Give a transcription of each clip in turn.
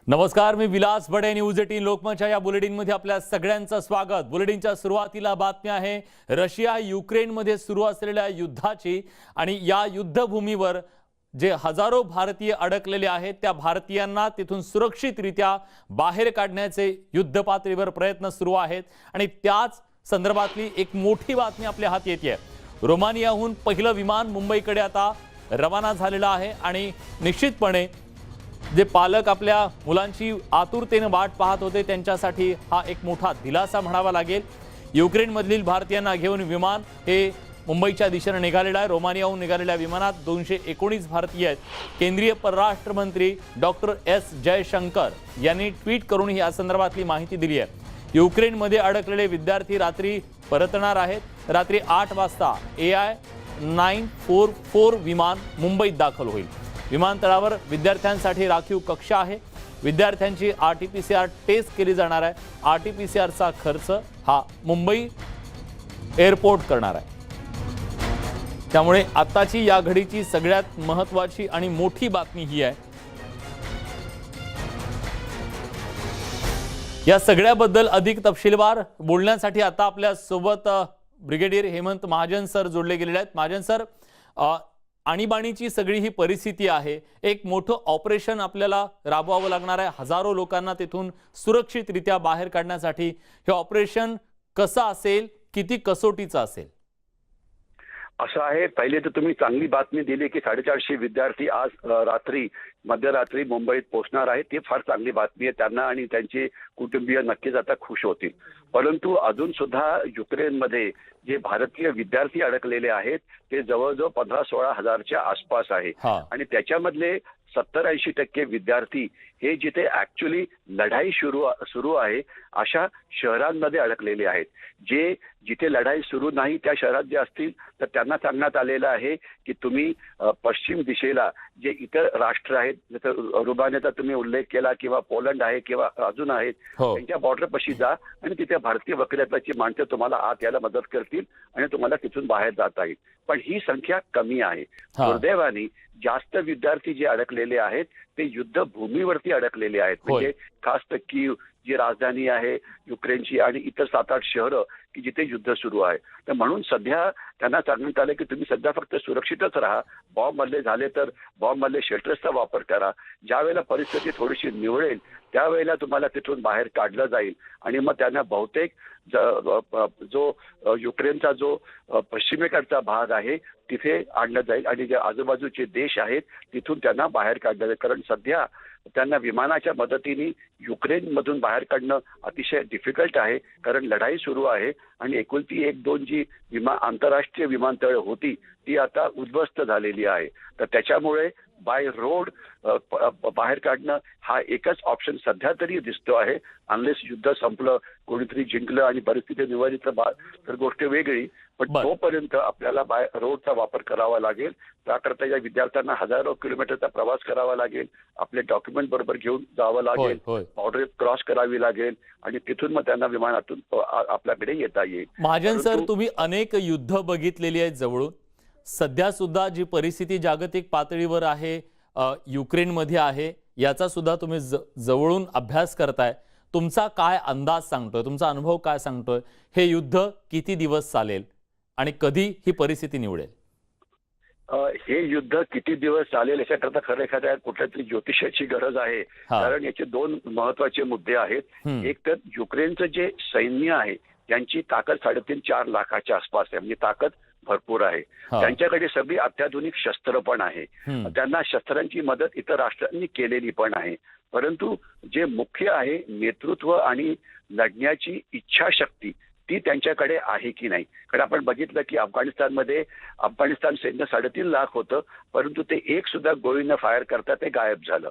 नमस्कार, मी विलास बडे. न्यूज 18 लोकमतच्या या बुलेटिनमध्ये आपल्या सगळ्यांचं स्वागत. बुलेटिनच्या सुरुवातीला बातमी आहे रशिया युक्रेनमध्ये सुरू असलेल्या युद्धाची आणि या युद्धभूमीवर जे हजारो भारतीय अडकलेले आहेत त्या भारतीयांना तिथून सुरक्षितरित्या बाहेर काढण्याचे युद्धपातळीवर प्रयत्न सुरू आहेत आणि त्याच संदर्भातली एक मोठी बातमी आपल्या हाती येते. रोमानियाहून पहिलं विमान मुंबईकडे आता रवाना झालेलं आहे आणि निश्चितपणे जे पालक आपल्या मुलांची आतुरतेने वाट पाहत होते त्यांच्यासाठी हा एक मोठा दिलासा म्हणावा लागेल. युक्रेनमधील भारतीयांना घेऊन विमान हे मुंबईच्या दिशेने निघालेलं आहे. रोमानियाहून निघालेल्या विमानात 219 भारतीय आहेत. केंद्रीय परराष्ट्र मंत्री डॉक्टर एस जयशंकर यांनी ट्विट करून या संदर्भातली माहिती दिली आहे. युक्रेनमध्ये अडकलेले विद्यार्थी रात्री परतणार आहेत. रात्री 8 वाजता AI-944 विमान मुंबईत दाखल होईल. विमानतळावर विद्यार्थ्यांसाठी राखीव कक्ष आहे. विद्यार्थ्यांची RT-PCR टेस्ट केली जाणार आहे. RT-PCRचा खर्च हा मुंबई एअरपोर्ट करणार आहे. त्यामुळे आताची या घडीची सगळ्यात महत्त्वाची आणि मोठी बातमी ही आहे. या सगळ्याबद्दल अधिक तपशीलवार बोलण्यासाठी आता आपल्या सोबत ब्रिगेडियर हेमंत महाजन सर जोडले गेलेले आहेत. महाजन सर, आणीबाणीची सगळी ही परिस्थिती आहे. एक मोठं ऑपरेशन आपल्याला राबवावं लागणार आहे हजारो लोकांना तिथून सुरक्षितरित्या बाहेर काढण्यासाठी. हे ऑपरेशन कसं असेल, किती कसोटीचं असेल? असं आहे, पहिले तर तुम्ही चांगली बातमी दिली की 450 विद्यार्थी आज मध्यरात्री मुंबईत पोहोचणार आहेत. ती फार चांगली बातमी आहे. त्यांना आणि त्यांचे कुटुंबीय नक्कीच आता खुश होतील. परंतु अजून सुद्धा युक्रेनमध्ये जे भारतीय विद्यार्थी अडकलेले आहेत ते जवळजवळ 15-16 हजारच्या आसपास आहे आणि त्याच्यामधले 70-80% विद्यार्थी हे जिथे ऍक्च्युली लढाई सुरू आहे अशा शहरांमध्ये अडकलेले आहेत. जिथे लढाई सुरू नाही त्या शहरात जे असतील तर त्यांना सांगण्यात आलेलं आहे की तुम्ही पश्चिम दिशेला जे इतर राष्ट्र आहेत, जसं रुमानियाचा तुम्ही उल्लेख केला किंवा पोलंड आहे किंवा अजून आहेत, त्यांच्या बॉर्डरपाशी जा आणि तिथे भारतीय वकिलाची माणसं तुम्हाला आत यायला मदत करतील आणि तुम्हाला तिथून बाहेर जाता येईल. पण ही संख्या कमी आहे. दुर्दैवाने जास्त विद्यार्थी जे अडकलेले आहेत ते युद्धभूमीवरती अडकलेले आहेत. म्हणजे खास तर कीव जी राजधानी आहे युक्रेनची आणि इतर 7-8 शहरं की जिथे युद्ध सुरू आहे. तर म्हणून सध्या त्यांना सांगण्यात आलं की तुम्ही सध्या फक्त सुरक्षितच राहा. बॉम्ब हल्ले झाले तर बॉम्ब हल्ले शेल्टर्सचा वापर करा. ज्या वेळेला परिस्थिती थोडीशी निवळेल त्यावेळेला तुम्हाला तिथून बाहेर काढलं जाईल आणि मग त्यांना बहुतेक जो युक्रेनचा जो पश्चिमेकडचा भाग आहे तिथे आणलं जाईल आणि जे आजूबाजूचे देश आहेत तिथून त्यांना बाहेर काढलं जाईल. कारण सध्या त्यांना विमानाच्या मदतीने युक्रेनमधून बाहेर काढणं अतिशय डिफिकल्ट आहे. कारण लढाई सुरू आहे आणि एकुलती 1-2 जी आंतरराष्ट्रीय विमानतळ होती ती आता उद्ध्वस्त झालेली आहे. तर त्याच्यामुळे बाय रोड बाहेर काढणं हा एकच ऑप्शन सध्या तरी दिसतो आहे. अनलेस युद्ध संपलं, कोणीतरी जिंकलं आणि परिस्थिती निवडली तर गोष्ट वेगळी. पण तोपर्यंत आपल्याला बाय रोडचा वापर करावा लागेल. त्याकरता या विद्यार्थ्यांना हजारो किलोमीटरचा प्रवास करावा लागेल. आपले डॉक्युमेंट बरोबर घेऊन जावं लागेल. बॉर्डर क्रॉस करावी लागेल आणि तिथून मग त्यांना विमानातून आपल्याकडे येता येईल. महाजन सर, तुम्ही अनेक युद्ध बघितलेली आहेत जवळून. सध्या सुद्धा जी परिस्थिती जागतिक पातळीवर आहे, युक्रेनमध्ये आहे, याचा सुद्धा तुम्ही जवळून अभ्यास करताय. तुमचा काय अंदाज सांगतोय, तुमचा अनुभव काय सांगतोय? हे युद्ध किती दिवस चालेल आणि कधी ही परिस्थिती निवडेल? हे युद्ध किती दिवस चालेल याच्याकरता खरं एखाद्या कुठल्या तरी ज्योतिषाची गरज आहे. कारण याचे 2 महत्वाचे मुद्दे आहेत. एक तर युक्रेनचं जे सैन्य आहे त्यांची ताकद 3.5-4 लाखाच्या आसपास आहे. म्हणजे ताकद भरपूर आहे. त्यांच्याकडे सगळी अत्याधुनिक शस्त्र पण आहे. त्यांना शस्त्रांची मदत इतर राष्ट्रांनी केलेली पण आहे. परंतु जे मुख्य आहे नेतृत्व आणि लढण्याची इच्छाशक्ती ती त्यांच्याकडे आहे की नाही. कारण आपण बघितलं की अफगाणिस्तान सैन्य 3.5 लाख होतं, परंतु ते एक सुद्धा गोळी न फायर करता ते गायब झालं.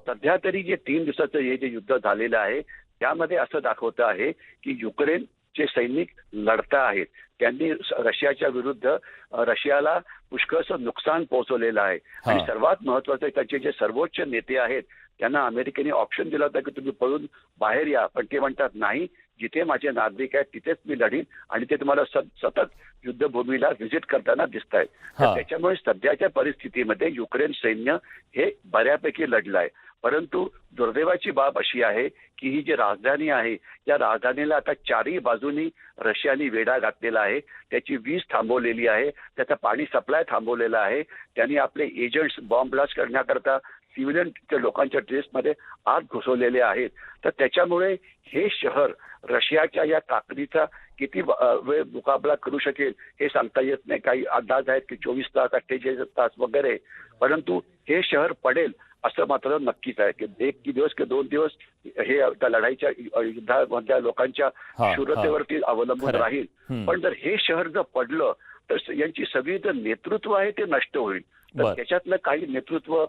सध्या तरी जे 3 दिवसाचं हे जे युद्ध झालेलं आहे त्यामध्ये असं दाखवतं आहे की युक्रेनचे सैनिक लढता आहेत. त्यांनी रशियाच्या विरुद्ध रशियाला पुष्कळसं नुकसान पोहोचवलेलं आहे. आणि सर्वात महत्वाचं त्यांचे जे सर्वोच्च नेते आहेत त्यांना अमेरिकेने ऑप्शन दिला होता की तुम्ही पळून बाहेर या, पण ते म्हणतात नाही, जिथे माझे नागरिक आहेत तिथेच मी लढीन आणि ते तुम्हाला सतत युद्धभूमीला व्हिजिट करताना दिसत आहेत. हा. त्याच्यामुळे सध्याच्या परिस्थितीमध्ये युक्रेन सैन्य हे बऱ्यापैकी लढलंय. परंतु दुर्दैवाची बाब अशी आहे की ही जी राजधानी आहे या राजधानीला आता चारही बाजूनी रशियाने वेढा घातलेला आहे. त्याची वीज थांबवलेली आहे, त्याचा पाणी सप्लाय थांबवलेला आहे. त्यांनी आपले एजंट्स बॉम्ब ब्लास्ट करण्याकरता सिव्हिलियन लोकांच्या ड्रेसमध्ये आत घुसवलेले आहेत. तर त्याच्यामुळे हे शहर रशियाच्या या ताकदीचा किती वेळ मुकाबला करू शकेल हे सांगता येत नाही. काही अंदाज आहेत की 24 तास 48 तास वगैरे, परंतु हे शहर पडेल असं मात्र नक्कीच आहे की 1 दिवस की 2 दिवस हे त्या लढाईच्या युद्धामधल्या लोकांच्या शूरतेवरती अवलंबून राहील. पण जर हे शहर जर पडलं तर यांची सगळी जे नेतृत्व आहे ते नष्ट होईल. तर त्याच्यातलं काही नेतृत्व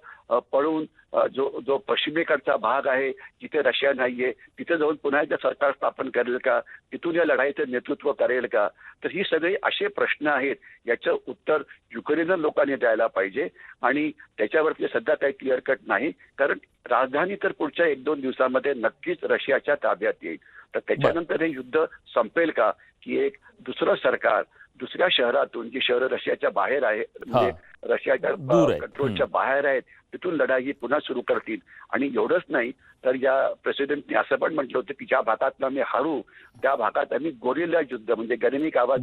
पळून जो पश्चिमेकडचा भाग आहे जिथे रशिया नाहीये तिथे जाऊन पुन्हा एकदा सरकार स्थापन करेल का, तिथून या लढाईचं नेतृत्व करेल का. तर ही सगळी असे प्रश्न आहेत, याचं उत्तर युक्रेनियन लोकांनी द्यायला पाहिजे आणि त्याच्यावरती सध्या काही क्लिअर कट नाही. कारण राजधानी तर पुढच्या 1-2 दिवसामध्ये नक्कीच रशियाच्या ताब्यात येईल. तर त्याच्यानंतर हे युद्ध संपेल का, की एक दुसरं सरकार दुसऱ्या शहरातून, जी शहरं रशियाच्या बाहेर आहे म्हणजे रशियाच्या कंट्रोलच्या बाहेर आहेत, तिथून लढाई पुन्हा सुरू करतील. आणि एवढंच नाही तर या प्रेसिडेंटने असं पण म्हटलं होतं की ज्या भागात आम्ही हारू त्या भागात आम्ही गोरिल्ला युद्ध म्हणजे गनिमी गावात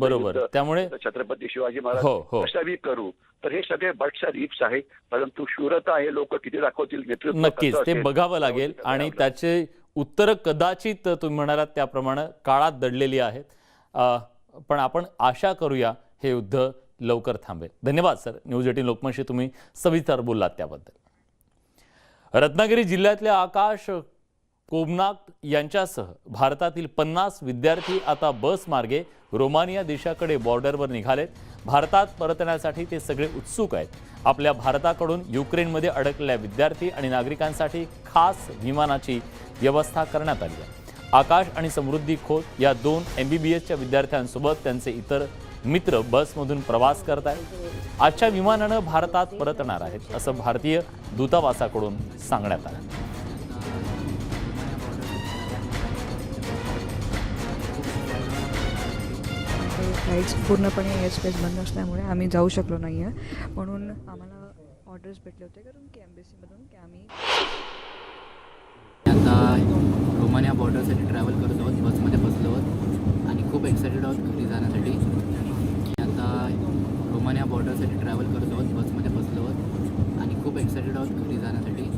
त्यामुळे छत्रपती शिवाजी महाराज कशावी करू. तर हे सगळे बट्स इफ्स आहे, परंतु शूरता हे लोक किती दाखवतील, नेतृत्व नक्कीच ते बघावं लागेल आणि त्याचे उत्तर कदाचित तुम्ही म्हणालात त्याप्रमाणे काळात दडलेली आहेत. पण आपण आशा करूया हे युद्ध लवकर थांबेल. धन्यवाद सर, न्यूज 18 लोकमतशी तुम्ही सविस्तर बोललात त्याबद्दल. रत्नागिरी जिल्ह्यातल्या आकाश कोबनाक यांच्यासह भारतातील 50 विद्यार्थी आता बस मार्गे रोमानिया देशाकडे बॉर्डरवर निघालेत. भारतात परतण्यासाठी ते सगळे उत्सुक आहेत. आपल्या भारताकडून युक्रेनमध्ये अडकलेल्या विद्यार्थी आणि नागरिकांसाठी खास विमानाची व्यवस्था करण्यात आली आहे. आकाश आणि समृद्धी खोत या 2 MBBSच्या विद्यार्थ्यांसोबत त्यांचे इतर मित्र बसमधून प्रवास करत आहेत. आजच्या विमानानं भारतात परतणार आहेत असं भारतीय दूतावासाकडून सांगण्यात आलं. फ्लाईट्स पूर्णपणे एअर स्पेस बंद असल्यामुळे आम्ही जाऊ शकलो नाही आहे. म्हणून आम्हाला ऑर्डर्स भेटले होते कारण की एम्बेसीमधून की आम्ही आता रोमानिया बॉर्डरसाठी ट्रॅव्हल करत आहोत. बसमध्ये बसलो आहोत आणि खूप एक्सायटेड आहोत घरी जाण्यासाठी. आता रोमानिया बॉर्डरसाठी ट्रॅव्हल करत आहोत. बसमध्ये बसलो आहोत आणि खूप एक्सायटेड आहोत घरी जाण्यासाठी.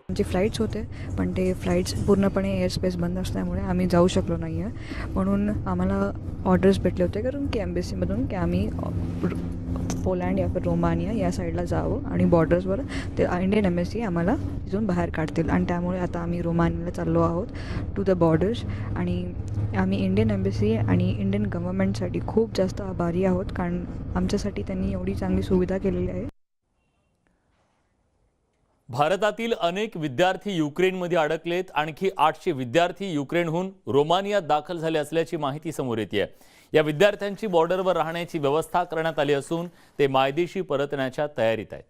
आमचे फ्लाईट्स होते पण ते फ्लाईट्स पूर्णपणे एअर स्पेस बंद असल्यामुळे आम्ही जाऊ शकलो नाही आहे. म्हणून आम्हाला ऑर्डर्स भेटले होते कारण की एम्बेसीमधून की आम्ही पोलंड या रोमानिया या साईडला जावं आणि बॉर्डर्सवर ते इंडियन एम्बेसी आम्हाला तिथून बाहेर काढतील. आणि त्यामुळे आता आम्ही रोमानियाला चाललो आहोत टू द बॉर्डर्स. आणि आम्ही इंडियन एम्बेसी आणि इंडियन गव्हर्नमेंटसाठी खूप जास्त आभारी आहोत कारण आमच्यासाठी त्यांनी एवढी चांगली सुविधा केलेली आहे. भारतातील अनेक विद्यार्थी युक्रेनमध्ये अडकलेत. आणखी 800 विद्यार्थी युक्रेनहून रोमानियात दाखल झाले असल्याची माहिती समोर येते. या विद्यार्थ्यांची बॉर्डरवर राहण्याची व्यवस्था करण्यात आली असून ते मायदेशी परतण्याच्या तयारीत आहेत.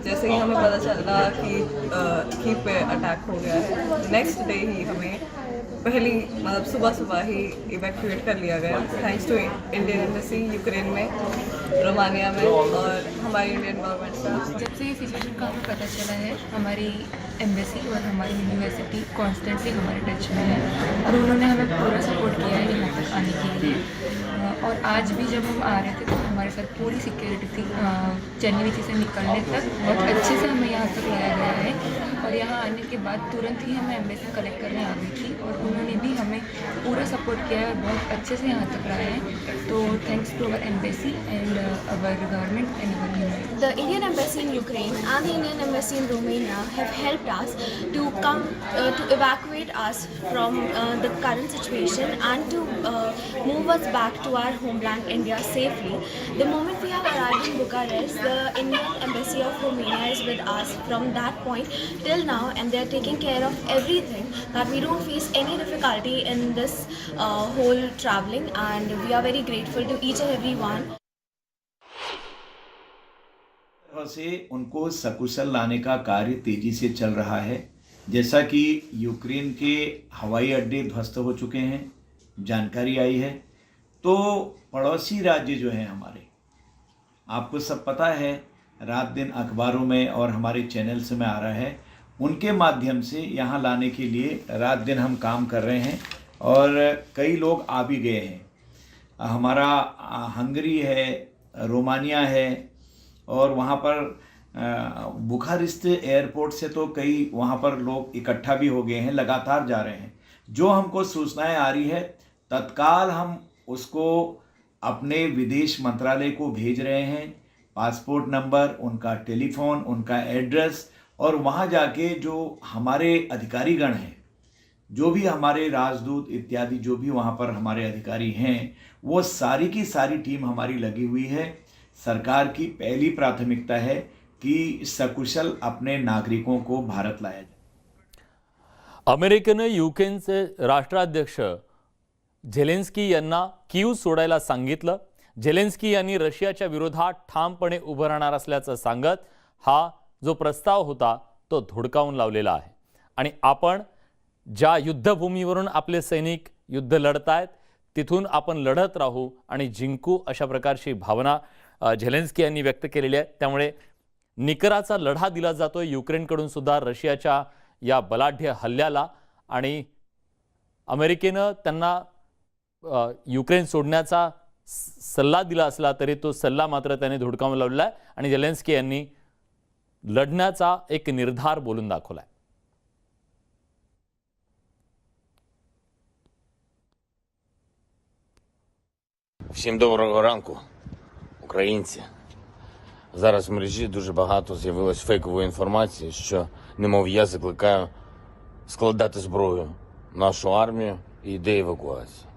जैसे ही हमें पता चला कि पे अटैक हो गया है, नेक्स्ट डे ही हमें पहली मतलब सुबह ही इवैक्यूएट कर लिया गया thanks to Indian embassy Ukraine में, रोमानिया में और हमारी इंडियन गवर्नमेंट का. जब से ये सिचुएशन का हमें पता चला है हमारी एम्बेसी और हमारी यूनिवर्सिटी कॉन्स्टेंटली हमारे टच में है और उन्होंने हमें पूरा सपोर्ट किया है यहाँ तक आने के लिए. और आज भी जब हम आ रहे थे तो हमारे साथ पूरी सिक्योरिटी थी. चेन्नई से निकलने तक बहुत अच्छे से हमें यहाँ तक लाया गया है और यहाँ आने के बाद तुरंत ही हमें एम्बेसी कलेक्ट करने आ गई थी और उन्होंने भी हमें पूरा सपोर्ट किया है और बहुत अच्छे से यहाँ तक लाया है. तो thanks to our embassy and our government and our university. The Indian Embassy in Ukraine and the Indian Embassy in Romania have helped us to come to evacuate us from the current situation and to move us back to our homeland India safely. The moment we have arrived in Bucharest, the Indian Embassy of Romania is with us from that point till now and they are taking care of everything that we don't face any difficulty in this whole traveling, and we are very grateful to each and every one. तरह से उनको सकुशल लाने का कार्य तेजी से चल रहा है। जैसा कि यूक्रेन के हवाई अड्डे ध्वस्त हो चुके हैं, जानकारी आई है, तो पड़ोसी राज्य जो हैं हमारे, आपको सब पता है, रात दिन अखबारों में और हमारे चैनल्स में आ रहा है, उनके माध्यम से यहाँ लाने के लिए रात दिन हम काम कर रहे हैं और कई लोग आ भी गए हैं। हमारा हंगरी है, रोमानिया है और वहाँ पर बुखारेस्ट एयरपोर्ट से तो कई वहाँ पर लोग इकट्ठा भी हो गए हैं, लगातार जा रहे हैं। जो हमको सूचनाएं आ रही है तत्काल हम उसको अपने विदेश मंत्रालय को भेज रहे हैं, पासपोर्ट नंबर, उनका टेलीफोन, उनका एड्रेस, और वहाँ जाके जो हमारे अधिकारीगण हैं, जो भी हमारे राजदूत इत्यादि जो भी वहाँ पर हमारे अधिकारी हैं, वो सारी की सारी टीम हमारी लगी हुई है। सरकार की पहली प्राथमिकता है कि सकुशल अपने नागरिकों को भारत लाया जाए। अमेरिकेने युक्रेनचे राष्ट्राध्यक्ष झेलेन्स्की यांना कीव सोडायला सांगितलं। झेलेन्स्की यांनी रशियाच्या विरोधात ठामपणे उभं राहणार असल्याचं सांगत हा जो प्रस्ताव होता तो धुडकावून लावलेला आहे। आणि आपण ज्या युद्धभूमीवरून आपले सैनिक युद्ध लढतायत तिथून आपण लढत राहू आणि जिंकू, अशा प्रकारची भावना झेलेन्स्की यांनी व्यक्त केलेली आहे। त्यामुळे निकराचा लढा दिला जातोय युक्रेनकडून सुद्धा रशियाच्या या बलाढ्य हल्ल्याला, आणि अमेरिकेनं त्यांना युक्रेन सोडण्याचा सल्ला दिला असला तरी तो सल्ला मात्र त्याने धुडकावून लावलेला आहे आणि झेलेन्स्की यांनी लढण्याचा एक निर्धार बोलून दाखवलाय। Всім доброго ранку, українці. Зараз в мережі дуже багато з'явилось фейкової інформації, що, немов я закликаю складати зброю нашу армію і йде евакуація.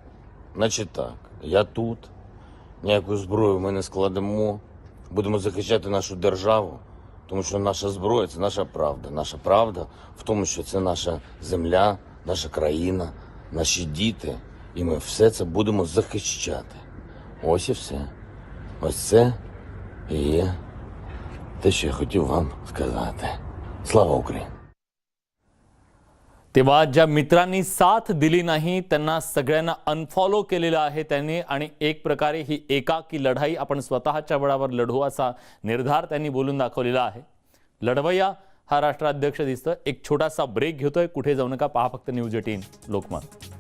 Значить так, я тут, ніяку зброю ми не складемо, будемо захищати нашу державу, тому що наша зброя – це наша правда. Наша правда в тому, що це наша земля, наша країна, наші діти, і ми все це будемо захищати. Ось і все. Ось це і є те, що я хотів вам сказати. Слава Україні! तेव्हा ज्या मित्रांनी साथ दिली नाही त्यांना सगळ्यांना अनफॉलो केलेलं आहे त्यांनी, आणि एक प्रकारे ही एकाकी लढाई आपण स्वतःच्या बळावर लढू असा निर्धार त्यांनी बोलून दाखवलेला आहे। लढवय्या हा राष्ट्राध्यक्ष दिसतोय। एक छोटासा ब्रेक घेतोय, कुठे जाऊ नका, पहा फक्त न्यूज 18 लोकमत।